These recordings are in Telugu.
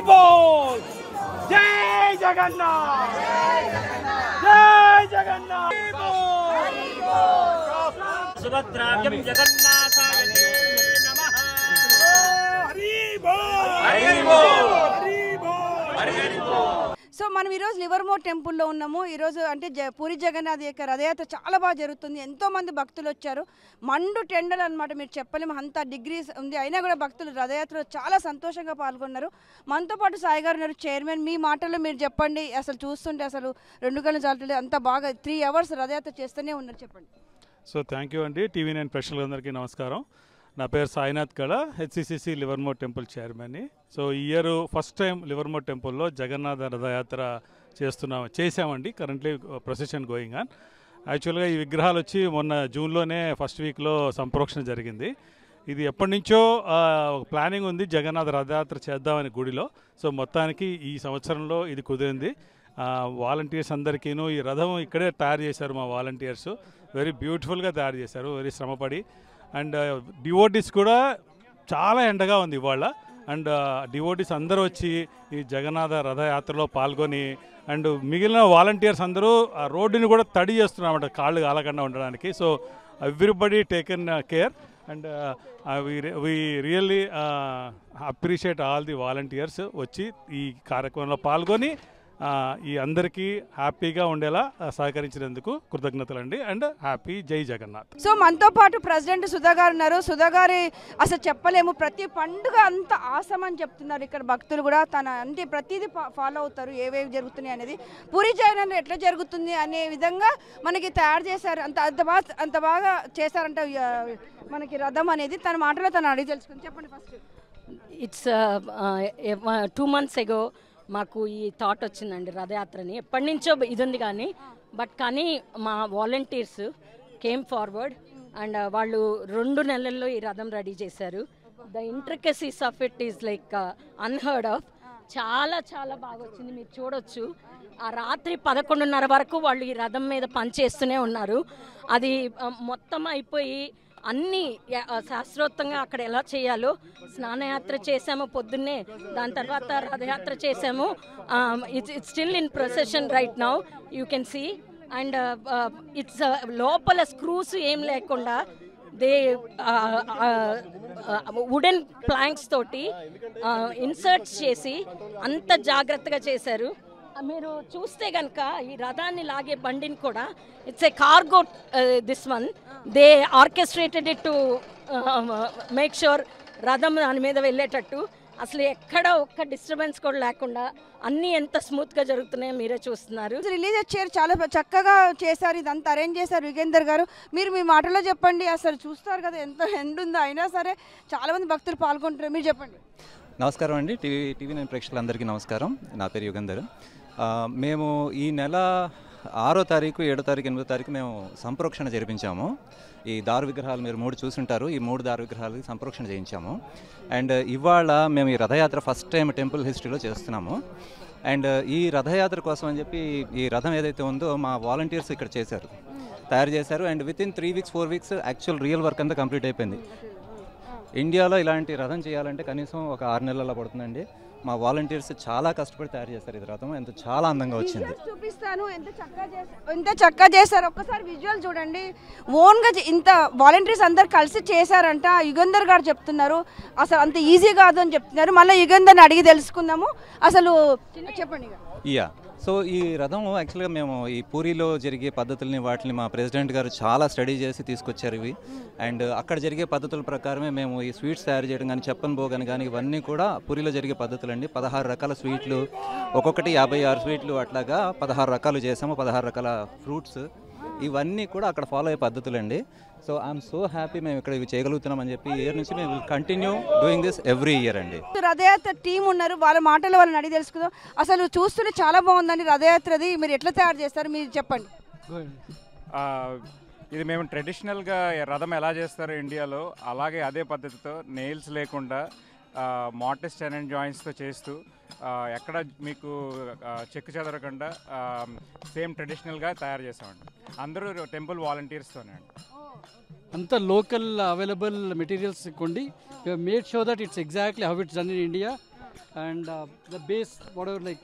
बोल जय जगन्नाथ जय जगन्नाथ सुभद्राभ्यं जगन्नाथाय नमः हरि बोल हरि बोल हरि बोल हरि बोल। సో మనం ఈరోజు లివర్మోర్ టెంపుల్లో ఉన్నాము. ఈరోజు అంటే పూరి జగన్నాథ్ యొక్క రథయాత్ర చాలా బాగా జరుగుతుంది. ఎంతోమంది భక్తులు వచ్చారు. మండు టెండలు అనమాట, మీరు చెప్పలేము అంత డిగ్రీస్ ఉంది. అయినా కూడా భక్తులు రథయాత్రలో చాలా సంతోషంగా పాల్గొన్నారు. మనతో పాటు సాయి గారు ఉన్నారు, చైర్మన్. మీ మాటల్లో మీరు చెప్పండి, అసలు చూస్తుంటే అసలు రెండు కళ్ళు చాలట్లేదు, అంత బాగా 3 hours రథయాత్ర చేస్తూనే ఉన్నారు, చెప్పండి. సో థ్యాంక్ యూ అండి. TV9 ప్రేక్షకులందరికీ నమస్కారం. నా పేరు సాయినాథ్ కళ, HCCC లివర్మోర్ టెంపుల్ చైర్మన్ని. సో ఈ ఇయర్ ఫస్ట్ టైం లివర్మోర్ టెంపుల్లో జగన్నాథ రథయాత్ర చేసామండి. Currently procession going on. యాక్చువల్గా ఈ విగ్రహాలు వచ్చి మొన్న జూన్లోనే ఫస్ట్ వీక్లో సంప్రోక్షణ జరిగింది. ఇది ఎప్పటి నుంచో ఒక ప్లానింగ్ ఉంది, జగన్నాథ రథయాత్ర చేద్దామని గుడిలో. సో మొత్తానికి ఈ సంవత్సరంలో ఇది కుదిరింది. వాలంటీర్స్ అందరికీను ఈ రథం ఇక్కడే తయారు చేశారు మా వాలంటీర్స్. వెరీ బ్యూటిఫుల్గా తయారు చేశారు, వెరీ శ్రమపడి. అండ్ డివోటీస్ కూడా చాలా ఎండగా ఉంది ఇవాళ. అండ్ డివోటీస్ అందరూ వచ్చి ఈ జగన్నాథ రథయాత్రలో పాల్గొని అండ్ మిగిలిన వాలంటీర్స్ అందరూ ఆ రోడ్డుని కూడా తడి చేస్తున్నారన్నమాట, కాళ్ళు కాలకుండా ఉండడానికి. So everybody taken care and we really appreciate all the volunteers వచ్చి ఈ కార్యక్రమంలో పాల్గొని ఈ అందరికీ హ్యాపీగా ఉండేలా సహకరించినందుకు కృతజ్ఞతలండి. అండ్ హ్యాపీ జై జగన్నాథ్. సో మనతో పాటు ప్రెసిడెంట్ సుధా గారు ఉన్నారు. సుధా గారి అసలు చెప్పలేము, ప్రతి పండుగ అంత ఆసం అని చెప్తున్నారు ఇక్కడ భక్తులు కూడా. అంటే ప్రతిదీ ఫాలో అవుతారు, ఏవేవి జరుగుతున్నాయి అనేది. పూరి జగన్నాథ్ ఎట్లా జరుగుతుంది అనే విధంగా మనకి తయారు చేశారు. అంత బాగా చేశారంట మనకి రథం అనేది. తన మాటలో తను అడిగి తెలుసుకుంది, చెప్పండి ఫస్ట్. ఇట్స్ 2 months ago మాకు ఈ థాట్ వచ్చిందండి రథయాత్రని. ఎప్పటి నుంచో ఇది ఉంది కానీ మా వాలంటీర్స్ కేమ్ ఫార్వర్డ్ అండ్ వాళ్ళు 2 నెలల్లో ఈ రథం రెడీ చేశారు. The intricacies of it is like unheard of. చాలా చాలా బాగా వచ్చింది, మీరు చూడొచ్చు. ఆ రాత్రి 11:30 వరకు వాళ్ళు ఈ రథం మీద పనిచేస్తూనే ఉన్నారు. అది మొత్తం అయిపోయి అన్నీ శాస్త్రోక్తంగా అక్కడ ఎలా చేయాలో స్నానయాత్ర చేసాము పొద్దున్నే, దాని తర్వాత రథయాత్ర చేసాము. It's still in procession right now, you can see. And it's లోపల స్క్రూస్ ఏం లేకుండా దే వుడెన్ ప్లాంక్స్ తోటి ఇన్సర్ట్స్ చేసి అంత జాగ్రత్తగా చేశారు. మీరు చూస్తే కనుక ఈ రథాన్ని లాగే బండిని కూడా it's a cargo. This one they orchestrated it to make sure రథం దాని మీద వెళ్ళేటట్టు. అసలు ఎక్కడ ఒక్క డిస్టర్బెన్స్ కూడా లేకుండా అన్నీ ఎంత స్మూత్గా జరుగుతున్నాయో మీరే చూస్తున్నారు. రిలీజ్ వచ్చారు, చాలా చక్కగా చేశారు, ఇదంతా అరేంజ్ చేశారు యుగేందర్ గారు. మీరు మీ మాటలో చెప్పండి, అసలు చూస్తారు కదా ఎంత ఎండ్ ఉందో, అయినా సరే చాలామంది భక్తులు పాల్గొంటారు, మీరు చెప్పండి. నమస్కారం అండి. TV9 ప్రేక్షకులందరికీ నమస్కారం. నా పేరు యుగేందర్. మేము ఈ నెల 6వ తారీఖు, 7వ తారీఖు, 8వ తారీఖు మేము సంప్రోక్షణ జరిపించాము. ఈ దారు విగ్రహాలు మీరు 3 చూసుంటారు. ఈ 3 దారు విగ్రహాలకి సంప్రోక్షణ చేయించాము. అండ్ ఇవాళ మేము ఈ రథయాత్ర ఫస్ట్ టైం టెంపుల్ హిస్టరీలో చేస్తున్నాము. అండ్ ఈ రథయాత్ర కోసం అని చెప్పి ఈ రథం ఏదైతే ఉందో మా వాలంటీర్స్ ఇక్కడ తయారు చేశారు. And within 3 weeks 4 weeks actual real work అంతా కంప్లీట్ అయిపోయింది. ఇండియాలో ఇలాంటి రథం చేయాలంటే కనీసం ఒక 6 నెలల పడుతుందండి. మా వాలంటీర్స్ చాలా కష్టపడి తయారు చేస్తారు ఈ రథం. ఎంత చాలా అందంగా వచ్చింది. చూపిస్తాను ఎంత చక్కగా చేశారు. ఒక్కసారి విజువల్ చూడండి. ఓన్గా ఇంత వాలంటీర్స్ అందరు కలిసి చేశారంట. యుగేందర్ గారు చెప్తున్నారు అసలు అంత ఈజీ కాదు అని చెప్తున్నారు. మళ్ళీ యుగేందర్ని అడిగి తెలుసుకుందాము అసలు, చెప్పండి. సో ఈ రథం యాక్చువల్గా మేము ఈ పూరిలో జరిగే పద్ధతుల్ని వాటిని మా ప్రెసిడెంట్ గారు చాలా స్టడీ చేసి తీసుకొచ్చారు ఇవి. అండ్ అక్కడ జరిగే పద్ధతుల ప్రకారమే మేము ఈ స్వీట్స్ తయారు చేయడం కానీ, చెప్పని భోగని కానీ ఇవన్నీ కూడా పూరిలో జరిగే పద్ధతులండి. 16 రకాల స్వీట్లు, ఒక్కొక్కటి 56 స్వీట్లు, అట్లాగా 16 రకాలు చేసాము. 16 రకాల ఫ్రూట్స్, ఇవన్నీ కూడా అక్కడ ఫాలో అయ్యే పద్ధతులండి. సో ఐఎమ్ సో హ్యాపీ మేము ఇక్కడ ఇవి చేయగలుగుతున్నామని చెప్పి. ఇయర్ నుంచి మేము continue doing this every year అండి. రథయాత్ర టీం ఉన్నారు, వాళ్ళ మాటలు వాళ్ళని అడిగి తెలుసుకుందాం. అసలు చూస్తుంటే చాలా బాగుందండి రథయాత్రది. మీరు ఎట్లా తయారు చేస్తారు మీరు చెప్పండి. ఇది మేము ట్రెడిషనల్గా రథం ఎలా చేస్తారో ఇండియాలో అలాగే అదే పద్ధతితో నెయిల్స్ లేకుండా మార్టిస్ట్ అండ్ జాయింట్స్తో చేస్తూ ఎక్కడ మీకు చెక్కు చెదరకుండా సేమ్ ట్రెడిషనల్గా తయారు చేసామండి. అందరూ టెంపుల్ వాలంటీర్స్తోనే అండి. అంత లోకల్ అవైలబుల్ మెటీరియల్స్ కొండి made show that it's exactly how it's done in India and the base, whatever like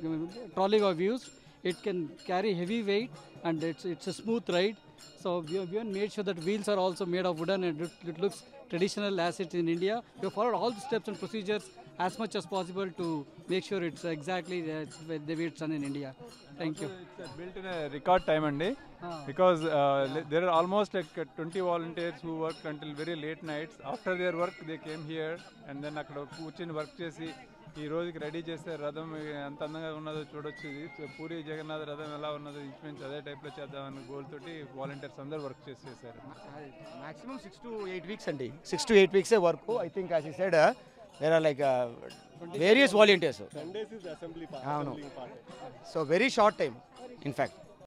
trolley we have used, it can carry heavy weight, and it's a smooth ride. So we have made sure that wheels are also made of wooden, and it looks traditional as it's in India. We have followed all the steps and procedures as much as possible to make sure it's exactly the way it's done in India. Thank you. It's built in a record time only, because there are almost like 20 volunteers who worked until very late nights. After their work they came here, and then అక్కడ కూర్చొని వర్క్ చేసి ఈ రోజుకి రెడీ చేస్తే రథం ఎంత అందంగా ఉన్నదో చూడొచ్చు. ఇది పూరి జగన్నాథ రథం ఎలా ఉన్నదో ఇంచుమించు అదే టైప్లో చేద్దామని గోల్ తోటి వాలంటీర్స్ అందరూ వర్క్ చేసేసారు. Maximum 6 to 8 weeks అండి. 6 to 8 weeks work. I think as he said, there are like various volunteers. 10 days is assembly part. So very short time in fact.